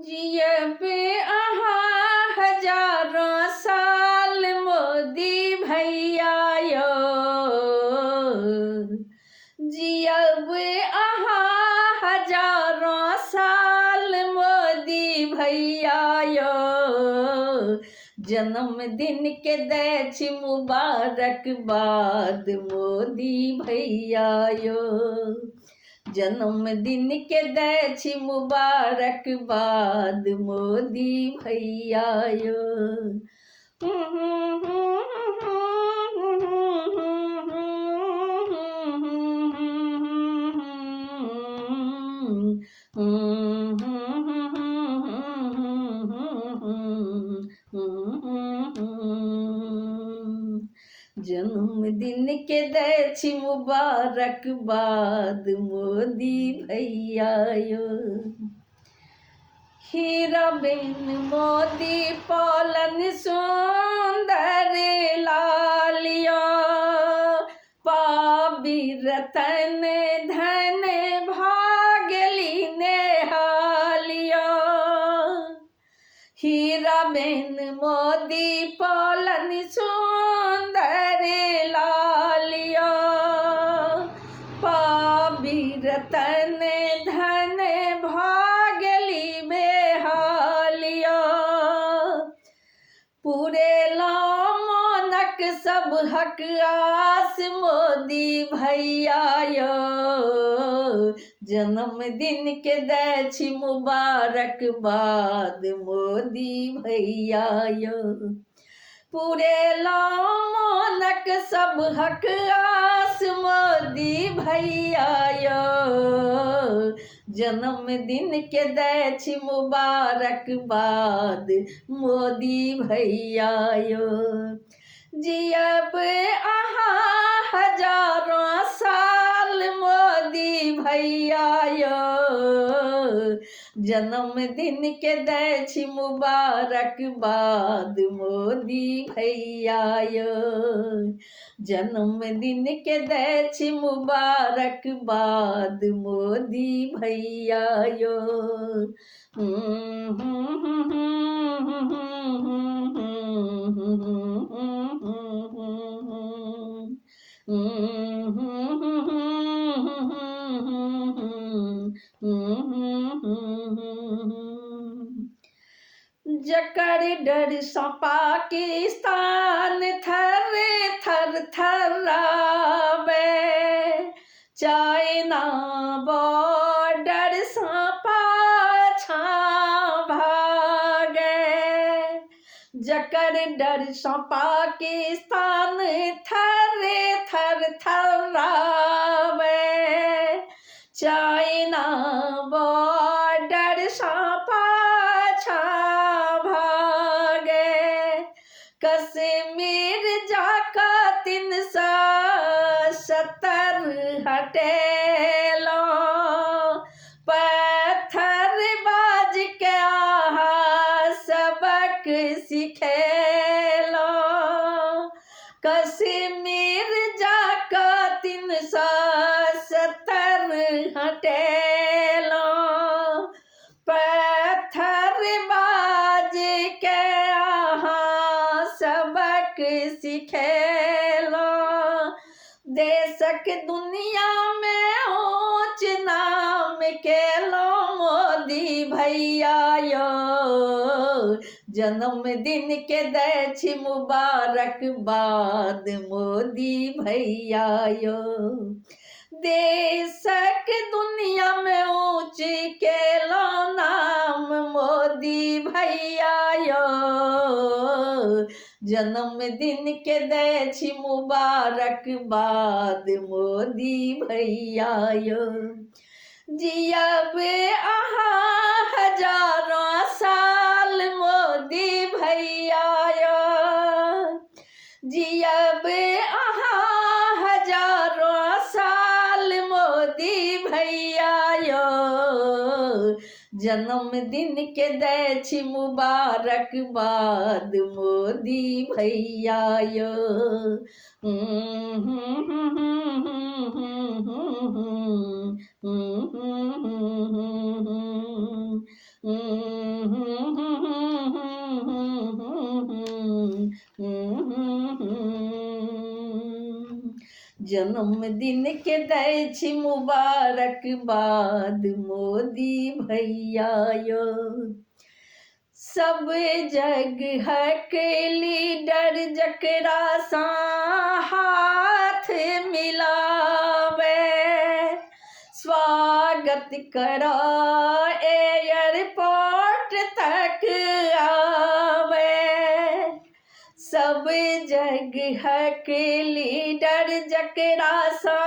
जियब अहाँ हजारों साल मोदी भैया यो, जियब अहाँ हजारों साल मोदी भैया यो, जन्मदिन के दै छी मुबारकबाद मोदी भैया यो, जन्मदिन के दै छी मुबारकबाद मोदी भैया यो। जन्मदिन के दै छी मुबारकबाद मोदी भैया यो, हीराबेन मोदी पालन सुंदर लालिया, पाबी रतन धन भागली नेहालिया, हीराबेन मोदी पालन सुंदर लालिया, पाबी रतन धन भागली बेहालिया, पूरे लामनक सब हक आस मोदी भैया यो, जन्मदिन के दै छी मुबारकबाद मोदी भैया यो, पूरे लामनक सब हक आस मोदी भैया यो, जन्मदिन के दै छी मुबारकबाद मोदी भैया यो, जियब अहाँ हजारों साल मोदी भैया यो, जन्मदिन के दै छी मुबारकबाद मोदी भैया यो, जन्मदिन के दै छी मुबारकबाद मोदी भैया यो। जकर डर सँ पाकिस्तान थर थर थर्रावे, चाइना बॉर्डर सँ पाछाँ भागे, जकर डर सँ पाकिस्तान थर थर थर्रावे, चाइना बॉर्डर सँ पाछाँ भागे, कश्मीर जाका 370 हटेलो, पत्थरबाज के अहाँ सबक सिखेलो, कश्मीर जाका 370 हटेलो, पत्थरबाज के अहाँ सबक सिखेलो, देशक दुनिया में ऊँच नाम केलो मोदी भैया यो, जन्मदिन के दै छी मुबारकबाद मोदी भैया यो, देशक दुनिया में ऊँच केलो नाम मोदी भैया यो, जन्मदिन के दै छी मुबारकबाद मोदी भैया यो, जियब अहाँ हजारों साल मोदी भैया यो, जियब अहाँ हजारों साल मोदी भैया यो, जन्मदिन के दै छी मुबारकबाद मोदी भैया यो। जन्मदिन के दै छी मुबारकबाद मोदी भैया यो। सब जगह के लीडर जकरा सा हाथ मिलावे, स्वागत करा एयरपोर्ट तक आवे। सब जगह के लीडर जकरा सा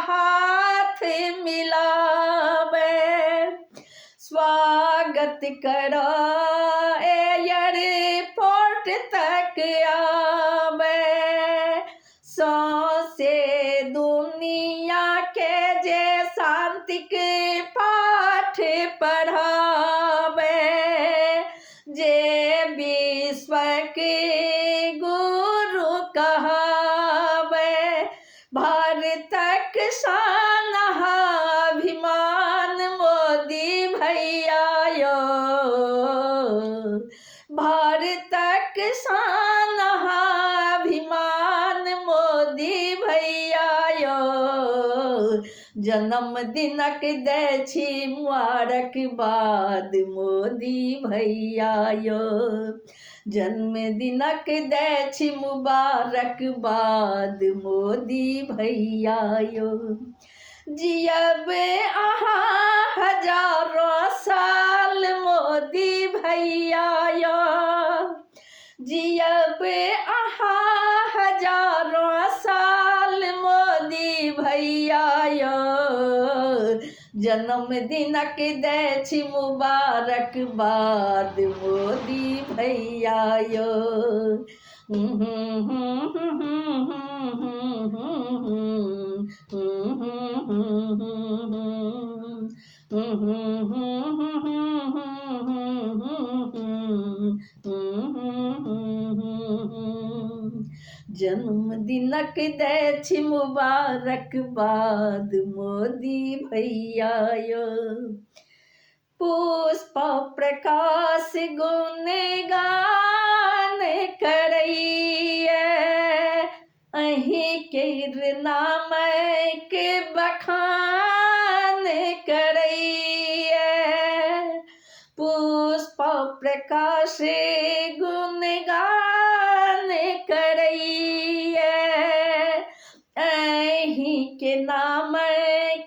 हाथ मिलावे, स्वागत करा एयरपोर्ट तक आवे। सौंसे दुनिया के जे शांति के पाठ पढ़ावे, जे विश्व के गुरु कहावे। भारतक शान अभिमान मोदी भैया यो, भारतक शान अभिमान मोदी भैया यो। जन्मदिनक दै छी मुबारकबाद मोदी भैया यो। जन्मदिनक दै छी मुबारकबाद मोदी भैया यो। जियब अहाँ हजारों साल मोदी भैया यो, जियब अहाँ हजारों साल मोदी भैया यो। जन्मदिनक दै छी मुबारकबाद मोदी भैया यो। जन्मदिनक दै छी मुबारकबाद मोदी भैया यो। पुष्प प्रकाश गुणगान करैया, अहीं के नाम के बखान करैया। पुष्प प्रकाश गुणगान करैया, अहीं के नाम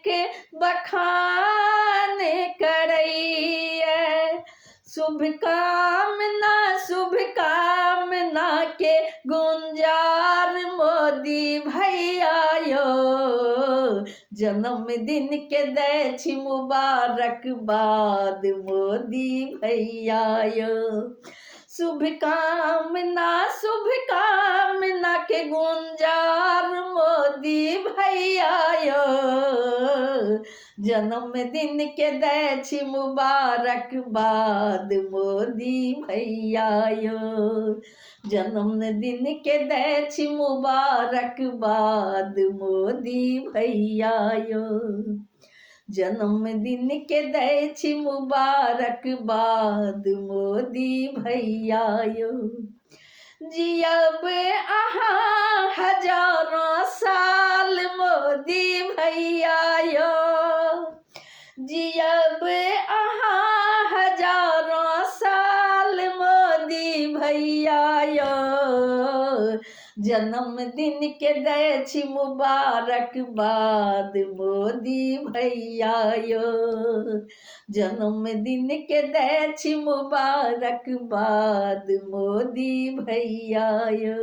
के बखान करैया। शुभकामना के गुंजार मोदी भैया यो। जन्मदिन के दै छी मुबारकबाद मोदी भैया यो। शुभकामना के गुंजार मोदी भैया यो। जन्मदिन के दै छी मुबारकबाद मोदी भैया यो। जन्मदिन के दै छी मुबारकबाद मोदी भैया यो। जन्मदिन के दै छी मुबारकबाद मोदी भैया यो। जियब अहाँ हजारों साल मोदी भैया यो, जियब अहाँ हजारों साल मोदी भैया यो। जन्मदिन के दै छी मुबारकबाद मोदी भैया यो। जन्मदिन के दै छी मुबारकबाद मोदी भैया यो।